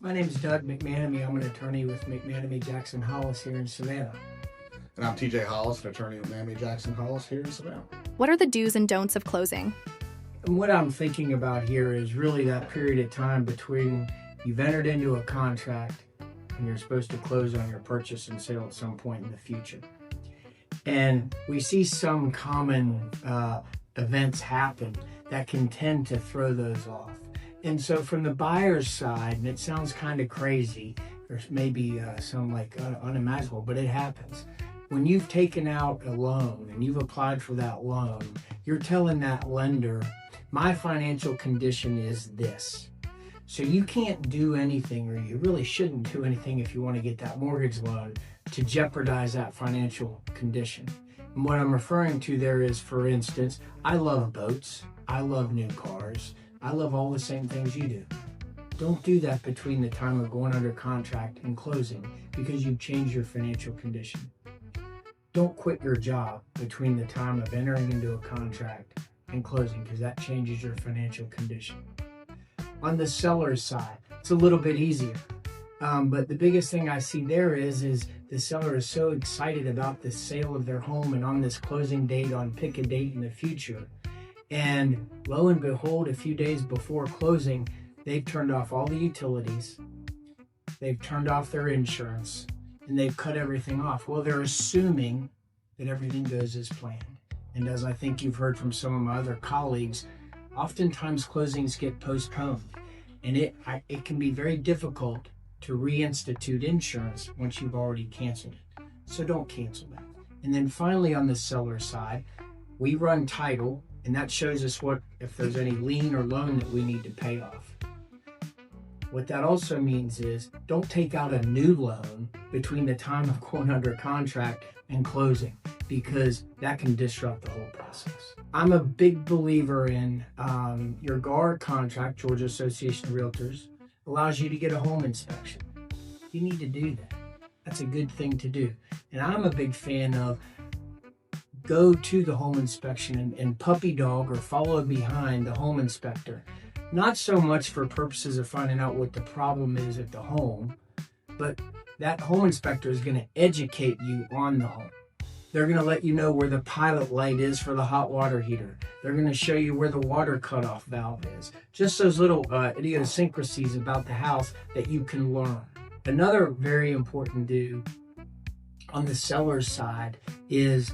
My name is Doug McManamy. I'm an attorney with McManamy Jackson Hollis here in Savannah. And I'm TJ Hollis, an attorney with McManamy Jackson Hollis here in Savannah. What are the do's and don'ts of closing? And what I'm thinking about here is really that period of time between you've entered into a contract and you're supposed to close on your purchase and sale at some point in the future. And we see some common events happen that can tend to throw those off. And so from the buyer's side, and it sounds kind of crazy, there's maybe some like unimaginable, but it happens. When you've taken out a loan and you've applied for that loan, you're telling that lender, my financial condition is this. So you can't do anything, or you really shouldn't do anything if you want to get that mortgage loan to jeopardize that financial condition. And what I'm referring to there is, for instance, I love boats, I love new cars, I love all the same things you do. Don't do that between the time of going under contract and closing because you've changed your financial condition. Don't quit your job between the time of entering into a contract and closing because that changes your financial condition. On the seller's side, it's a little bit easier. But the biggest thing I see there is the seller is so excited about the sale of their home and on this closing date, on pick a date in the future. And lo and behold, a few days before closing, they've turned off all the utilities, they've turned off their insurance, and they've cut everything off. Well, they're assuming that everything goes as planned. And as I think you've heard from some of my other colleagues, oftentimes closings get postponed. And it can be very difficult to reinstitute insurance once you've already canceled it. So don't cancel that. And then finally, on the seller side, we run title, and that shows us if there's any lien or loan that we need to pay off. What that also means is don't take out a new loan between the time of going under contract and closing, because that can disrupt the whole process. I'm a big believer in your GAR contract, Georgia Association of Realtors, allows you to get a home inspection. You need to do that. That's a good thing to do. And I'm a big fan of go to the home inspection and puppy dog or follow behind the home inspector. Not so much for purposes of finding out what the problem is at the home, but that home inspector is going to educate you on the home. They're going to let you know where the pilot light is for the hot water heater. They're going to show you where the water cutoff valve is. Just those little idiosyncrasies about the house that you can learn. Another very important do on the seller's side is,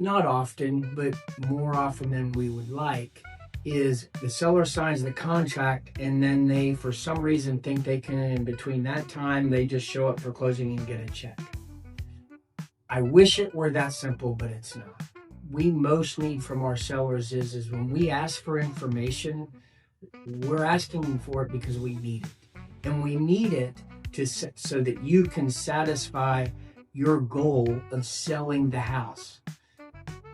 not often, but more often than we would like, is the seller signs the contract and then they, for some reason, think they can, in between that time, they just show up for closing and get a check. I wish it were that simple, but it's not. We most need from our sellers is when we ask for information, we're asking for it because we need it. And we need it so that you can satisfy your goal of selling the house.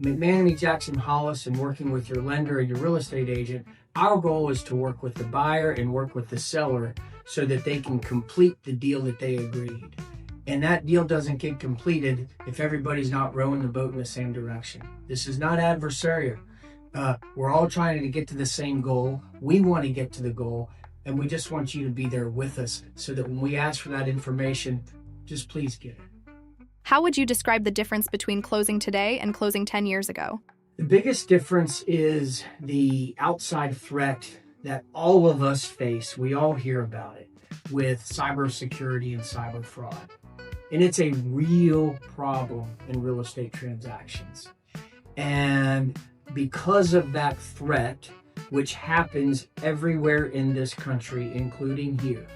McManamy Jackson Hollis, and working with your lender and your real estate agent, our goal is to work with the buyer and work with the seller so that they can complete the deal that they agreed. And that deal doesn't get completed if everybody's not rowing the boat in the same direction. This is not adversarial. We're all trying to get to the same goal. We want to get to the goal, and we just want you to be there with us so that when we ask for that information, just please get it. How would you describe the difference between closing today and closing 10 years ago? The biggest difference is the outside threat that all of us face. We all hear about it with cybersecurity and cyber fraud. And it's a real problem in real estate transactions. And because of that threat, which happens everywhere in this country, including here,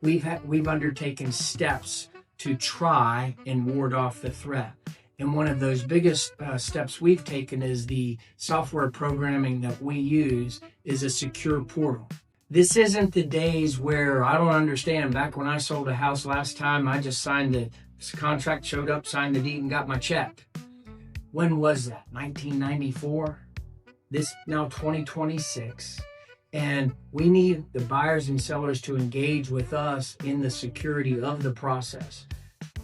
we've undertaken steps to try and ward off the threat. And one of those biggest steps we've taken is the software programming that we use is a secure portal. This isn't the days where, I don't understand, back when I sold a house last time, I just signed the contract, showed up, signed the deed, and got my check. When was that? 1994? This now 2026. And we need the buyers and sellers to engage with us in the security of the process.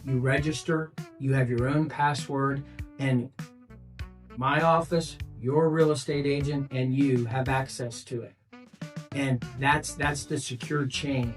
You register, you have your own password, and my office, your real estate agent, and you have access to it. And that's the secure chain.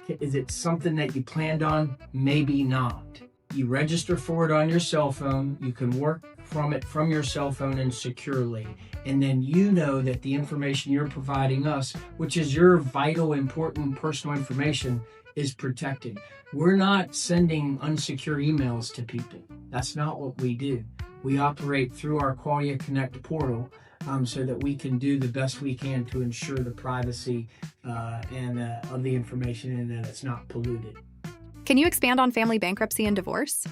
Is it something that you planned on? Maybe not. You register for it on your cell phone. You can work from it from your cell phone and securely. And then you know that the information you're providing us, which is your vital, important personal information, is protected. We're not sending unsecure emails to people. That's not what we do. We operate through our Qualia Connect portal so that we can do the best we can to ensure the privacy of the information and that it's not polluted. Can you expand on family bankruptcy and divorce?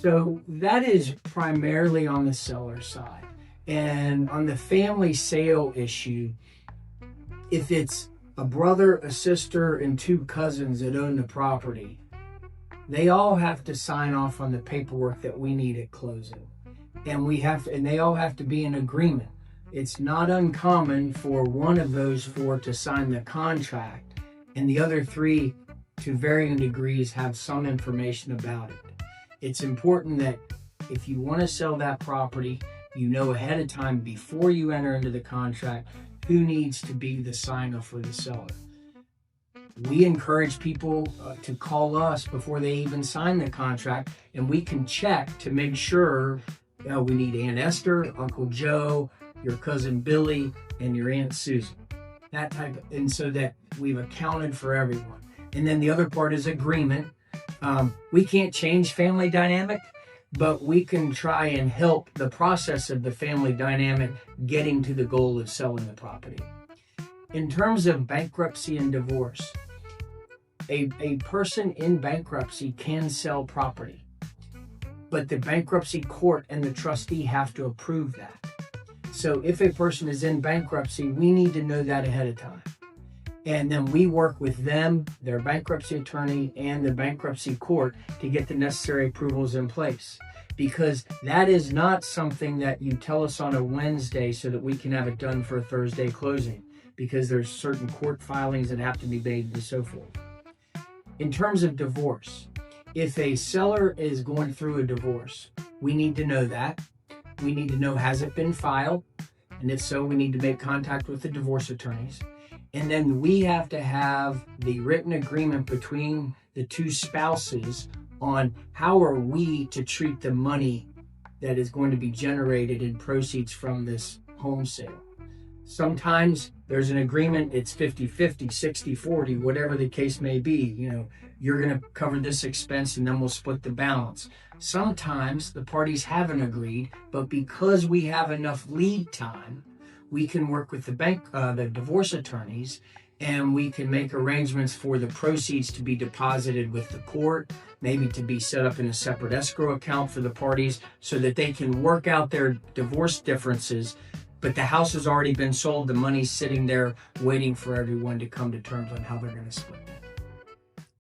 So that is primarily on the seller side. And on the family sale issue, if it's a brother, a sister, and 2 cousins that own the property, they all have to sign off on the paperwork that we need at closing. And they all have to be in agreement. It's not uncommon for one of those 4 to sign the contract and the other 3 to varying degrees have some information about it. It's important that if you want to sell that property, you know ahead of time before you enter into the contract who needs to be the signer for the seller. We encourage people to call us before they even sign the contract, and we can check to make sure we need Aunt Esther, Uncle Joe, your cousin Billy, and your Aunt Susan. And so that we've accounted for everyone. And then the other part is agreement. We can't change family dynamic, but we can try and help the process of the family dynamic getting to the goal of selling the property. In terms of bankruptcy and divorce, a person in bankruptcy can sell property, but the bankruptcy court and the trustee have to approve that. So if a person is in bankruptcy, we need to know that ahead of time. And then we work with them, their bankruptcy attorney, and the bankruptcy court to get the necessary approvals in place. Because that is not something that you tell us on a Wednesday so that we can have it done for a Thursday closing, because there's certain court filings that have to be made and so forth. In terms of divorce, if a seller is going through a divorce, we need to know that. We need to know, has it been filed? And if so, we need to make contact with the divorce attorneys. And then we have to have the written agreement between the 2 spouses on how are we to treat the money that is going to be generated in proceeds from this home sale. Sometimes there's an agreement, it's 50-50, 60-40, whatever the case may be. You're going to cover this expense and then we'll split the balance. Sometimes the parties haven't agreed, but because we have enough lead time, we can work with the divorce attorneys, and we can make arrangements for the proceeds to be deposited with the court, maybe to be set up in a separate escrow account for the parties so that they can work out their divorce differences. But the house has already been sold, the money's sitting there waiting for everyone to come to terms on how they're going to split that.